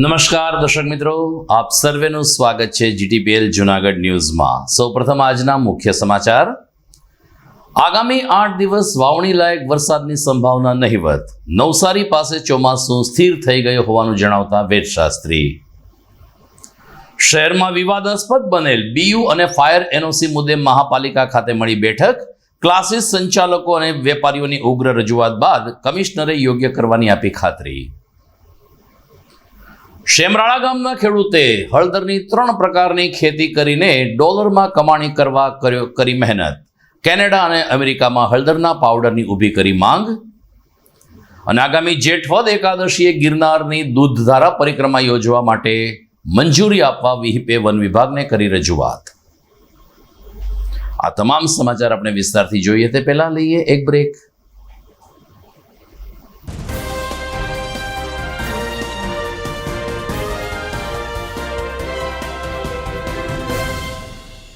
નમસ્કાર દર્શક મિત્રો, આપ સર્વેનું સ્વાગત છે જીટીપીએલ જૂનાગઢ ન્યૂઝમાં। સૌપ્રથમ આજના મુખ્ય સમાચાર। આગામી 8 દિવસ વાવણી લાયક વરસાદની સંભાવના નહિવત। નવસારી પાસે ચોમાસું સ્થિર થઈ ગયું હોવાનું જણાવતા વેદશાસ્ત્રી। શહેરમાં વિવાદાસ્પદ બનેલ બીયુ અને ફાયર એનઓસી મુદ્દે મહાપાલિકા ખાતે મળી બેઠક। ક્લાસીસ સંચાલકો અને વેપારીઓની ઉગ્ર રજૂઆત બાદ કમિશનરે યોગ્ય કરવાની આપી ખાતરી। શેમરાળા ગામના ખેડૂતે હળદરની 3 પ્રકારની ખેતી કરીને ડોલરમાં કમાણી કરવા કરી મહેનત। કેનેડા અને અમેરિકામાં હળદરના પાવડરની ઊભી કરી માંગ। અને આગામી જેઠવદ એકાદશીએ ગિરનારની દૂધધારા પરિક્રમા યોજવા માટે મંજૂરી આપવા વિહિપે વન વિભાગને કરી રજૂઆત। આ તમામ સમાચાર આપણે વિસ્તારથી જોઈએ તે પહેલા લઈએ એક બ્રેક।